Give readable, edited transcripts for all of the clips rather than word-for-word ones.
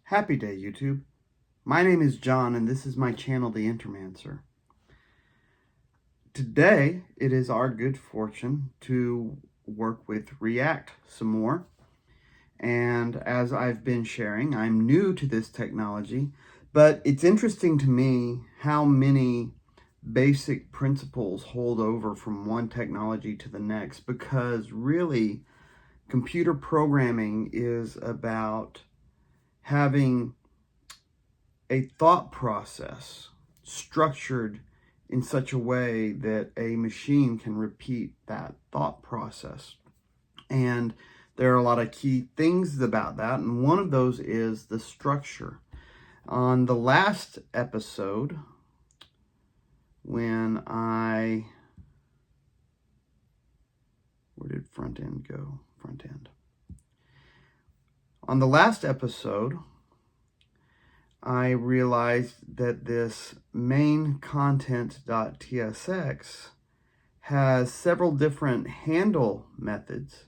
Happy day, YouTube. My name is John, and this is my channel, The Intermancer. Today, it is our good fortune to work with React some more. And as I've been sharing, I'm new to this technology, but it's interesting to me how many basic principles hold over from one technology to the next, because really, computer programming is about having a thought process structured in such a way that a machine can repeat that thought process. And there are a lot of key things about that, and one of those is the structure. On the last episode, when where did front end go? Front end. On the last episode, I realized that this main content.tsx has several different handle methods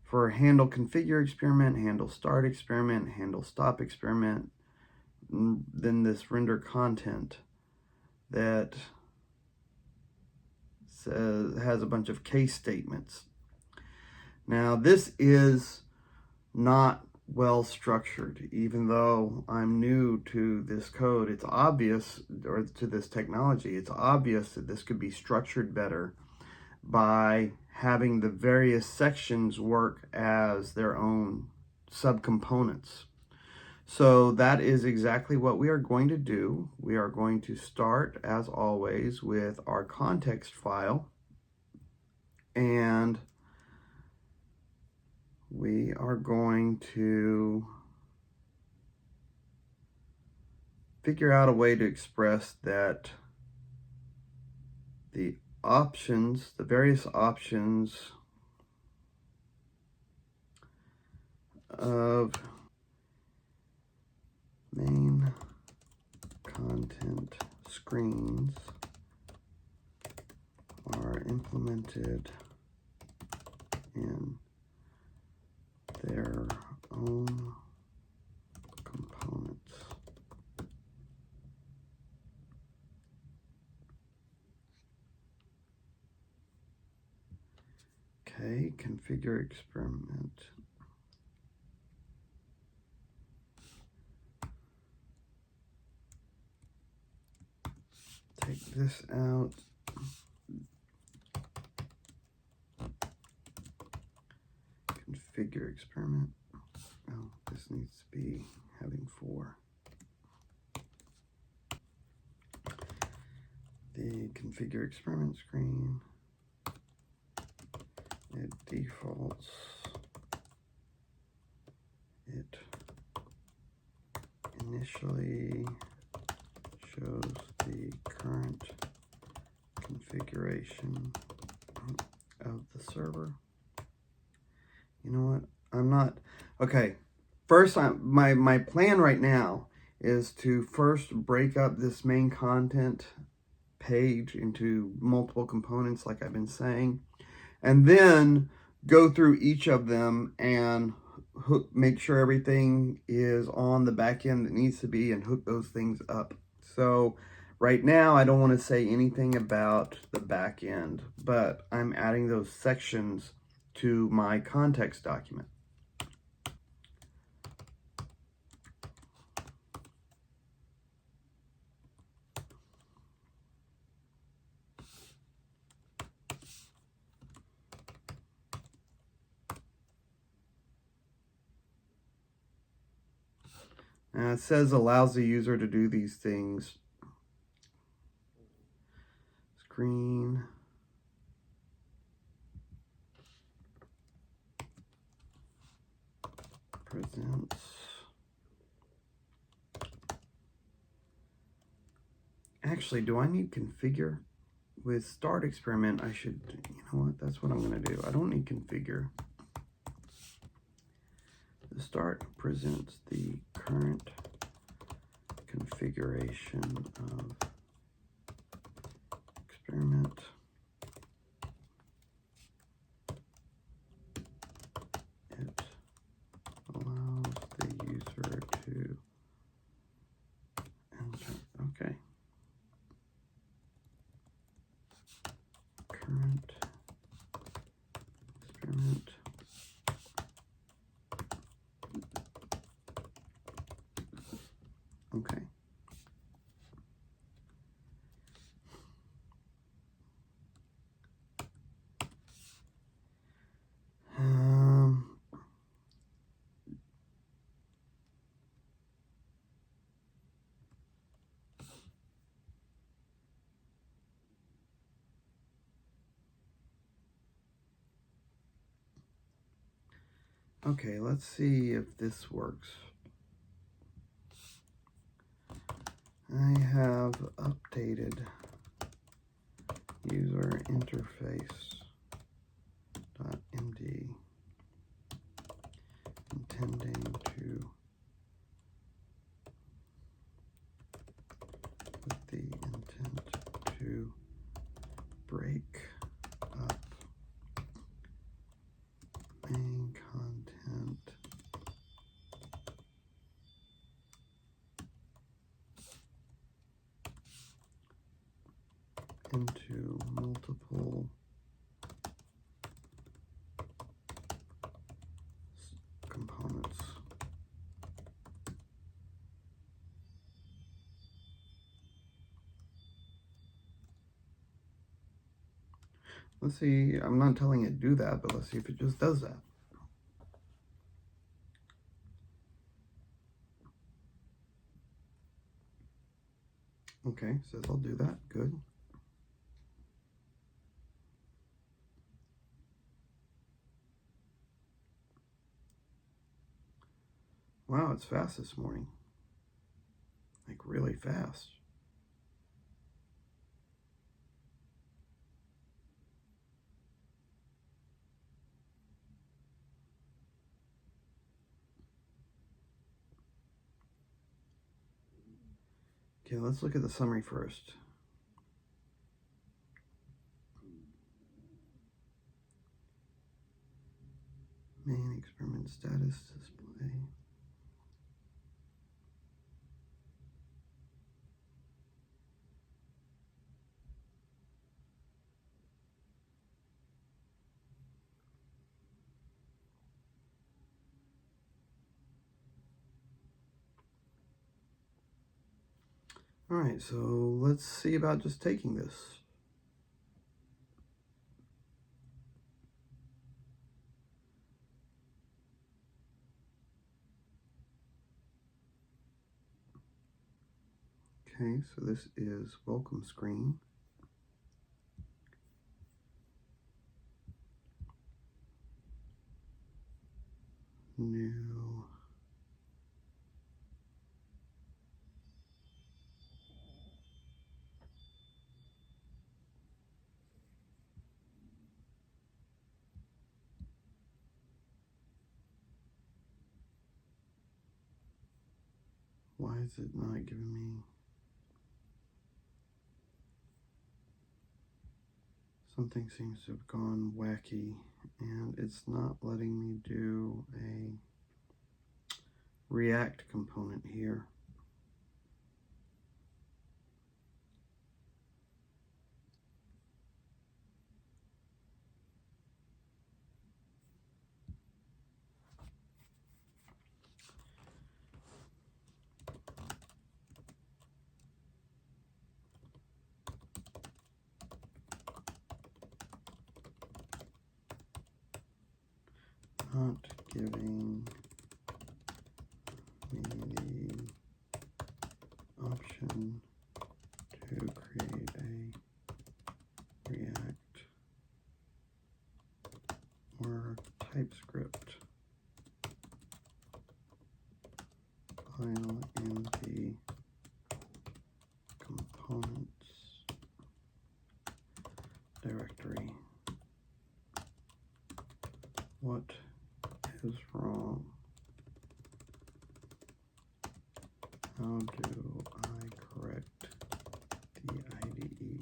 for handle configure experiment, handle start experiment, handle stop experiment, and then this render content that has a bunch of case statements. Now, this is not well structured. Even though I'm new to this code, it's obvious, or to this technology, it's obvious that this could be structured better by having the various sections work as their own subcomponents. So that is exactly what we are going to do. We are going to start, as always, with our context file, and we are going to figure out a way to express that the options, the various options of main content screens are implemented in their own components. Okay, configure experiment. Take this out. Configure experiment. Oh, this needs to be having 4. The configure experiment screen, it defaults, it initially shows the current configuration of the server. You know what? I'm not, okay. First, my plan right now is to first break up this main content page into multiple components, like I've been saying, and then go through each of them and make sure everything is on the back end that needs to be, and hook those things up. So right now, I don't want to say anything about the back end, but I'm adding those sections to my context document. It says allows the user to do these things. Screen. Presents. Actually, do I need configure? With start experiment, I should, you know what, that's what I'm going to do. I don't need configure. The start presents the current configuration of experiment. It allows the user to Okay. Okay, let's see if this works. I have updated user interface.md, intending to with the intent to break up main content into multiple components. Let's see, I'm not telling it to do that, but let's see if it just does that. Okay, says I'll do that, good. Wow, it's fast this morning. Like really fast. Okay, let's look at the summary first. Main experiment status display. All right, so let's see about just taking this. Okay, so this is welcome screen. New. Why is it not giving me? Something seems to have gone wacky, and it's not letting me do a React component here. Not giving me the option to create a React or TypeScript file in the components directory. What is wrong? How do I correct the IDE?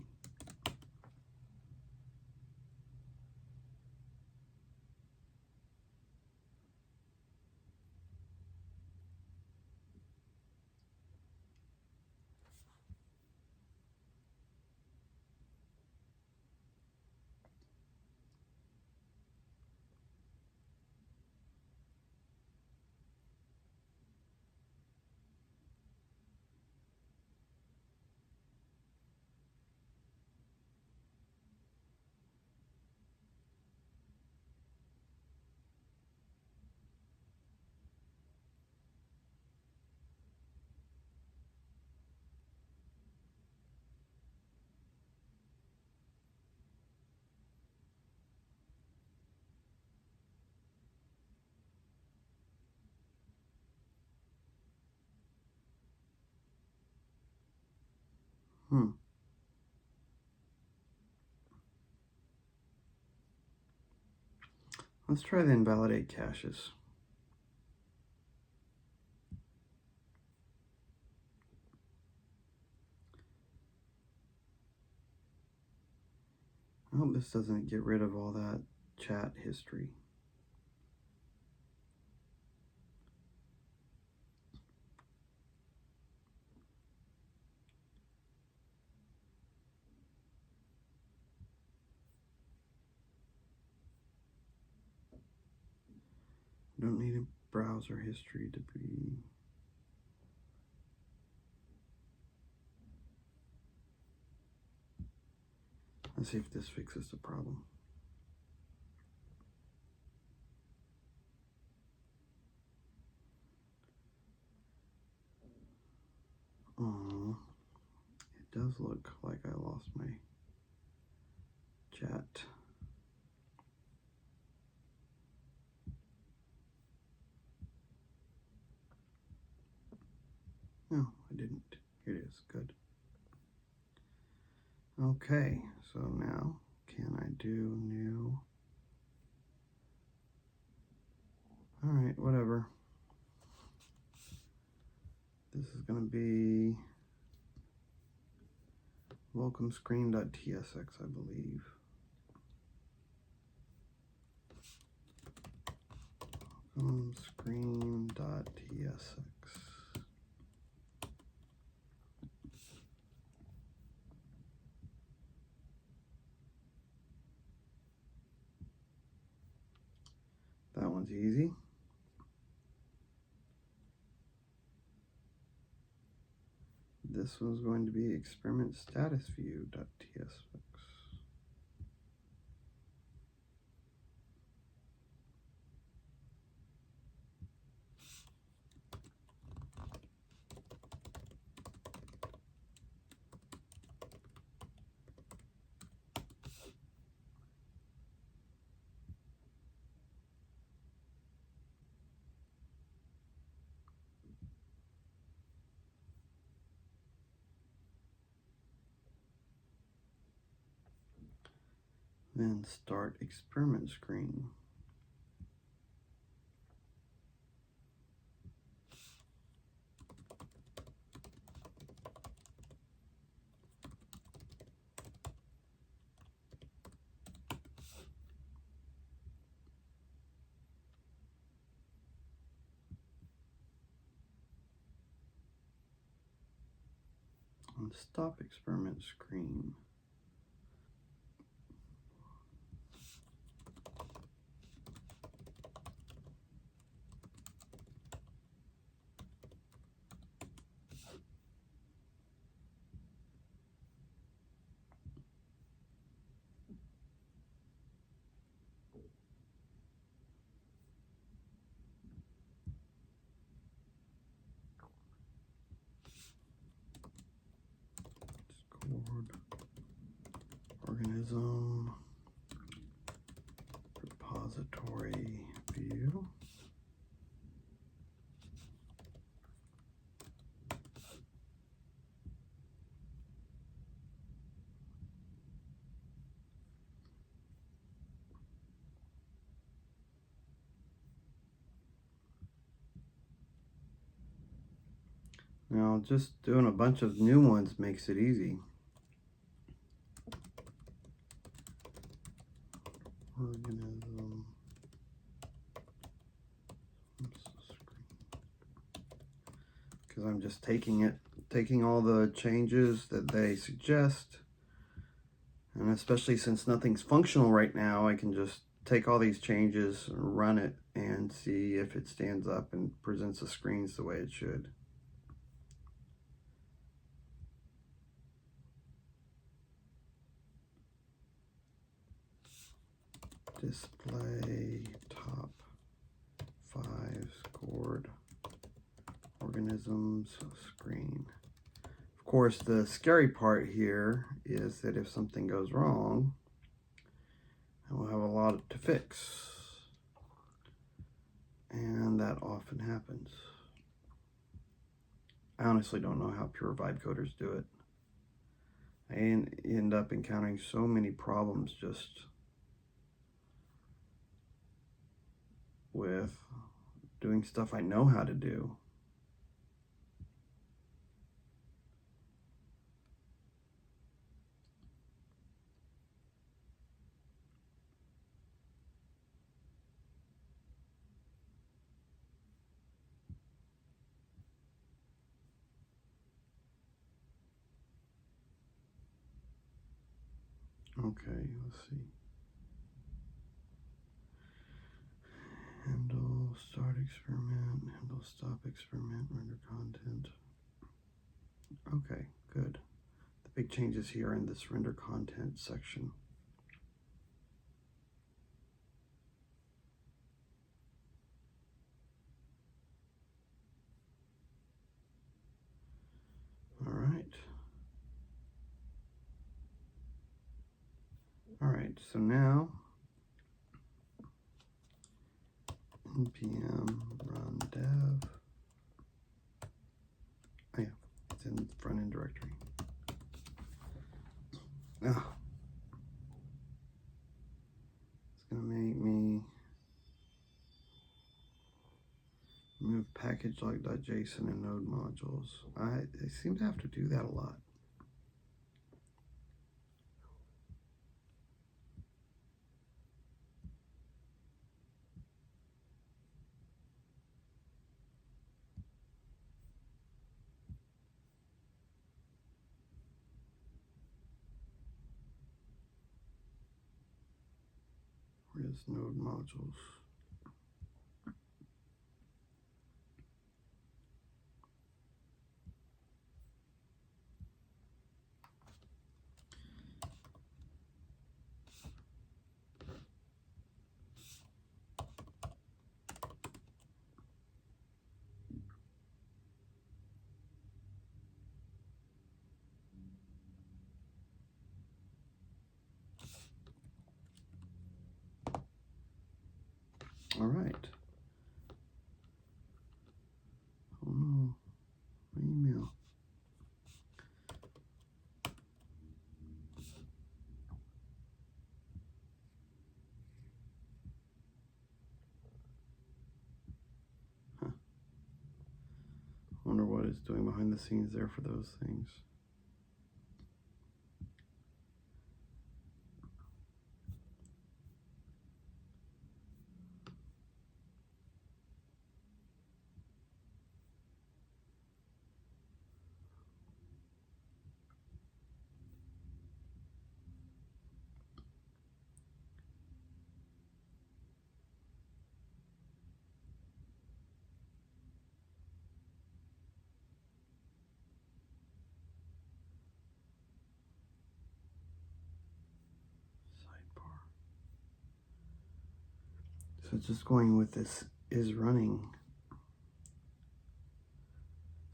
Let's try the invalidate caches. I hope this doesn't get rid of all that chat history. Don't need a browser history to be. Let's see if this fixes the problem. Oh, it does look like I lost my chat. No, I didn't. Here it is. Good. Okay, so now can I do new? All right, whatever. This is going to be welcome screen.tsx, I believe. Welcome screen.tsx. That one's easy. This one's going to be experiment status view.tsx. Then start experiment screen. And stop experiment screen. Discord, organism, repository view. Now, just doing a bunch of new ones makes it easy. Organism. Because I'm just taking all the changes that they suggest. And especially since nothing's functional right now, I can just take all these changes, run it, and see if it stands up and presents the screens the way it should. Display top 5 scored organisms screen. Of course, the scary part here is that if something goes wrong, I will have a lot to fix. And that often happens. I honestly don't know how pure vibe coders do it. I end up encountering so many problems just with doing stuff I know how to do. Okay, let's see. Handle start experiment, handle stop experiment, render content. Okay, good. The big changes here in this render content section. All right. All right, so now npm run dev. Oh yeah, it's in the front end directory. Oh, it's gonna make me move package like.json and node modules. I seem to have to do that a lot. Where's node modules? All right. Oh no, my email. Huh. Wonder what it's doing behind the scenes there for those things. Sidebar. So it's just going with this is running.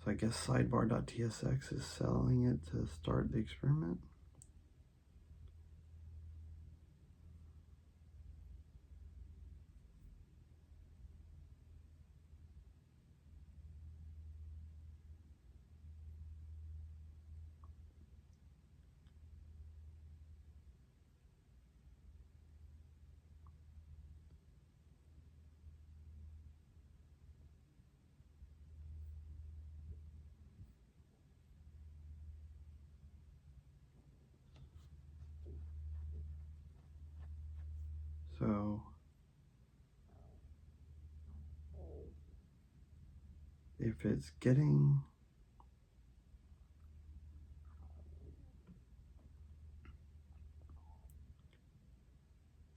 So I guess sidebar.tsx is selling it to start the experiment. So if it's getting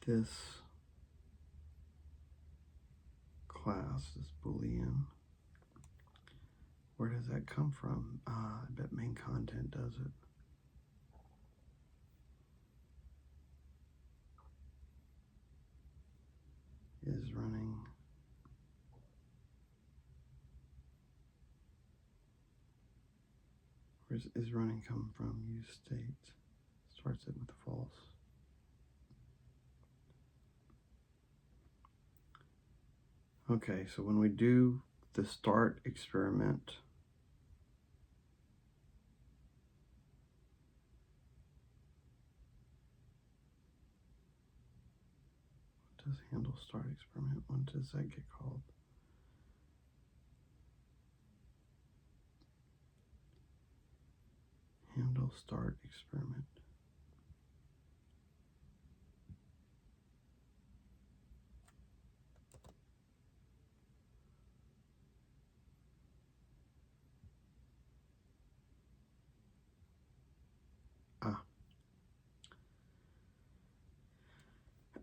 this class, this Boolean, where does that come from? I bet main content does it. Is running. Where's is running come from? Use state. Starts it with false. Okay, so when we do the start experiment, does handle start experiment? What does that get called? Handle start experiment.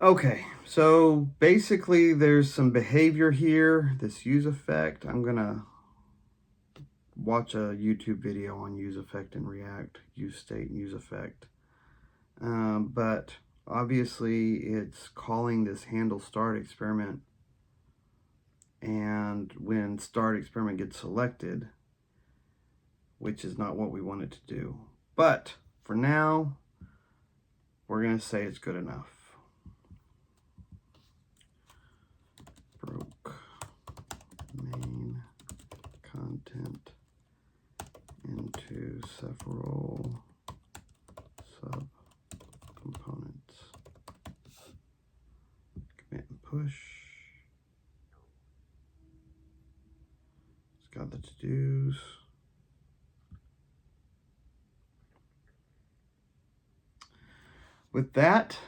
Okay, so basically there's some behavior here, this use effect. I'm gonna watch a YouTube video on use effect in React, use state and use effect. But obviously it's calling this handle start experiment, and when start experiment gets selected, which is not what we want it to do. But for now, we're gonna say it's good enough. Broke main content into several sub components. Commit and push. It's got the to-dos. With that,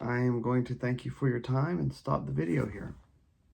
I am going to thank you for your time and stop the video here.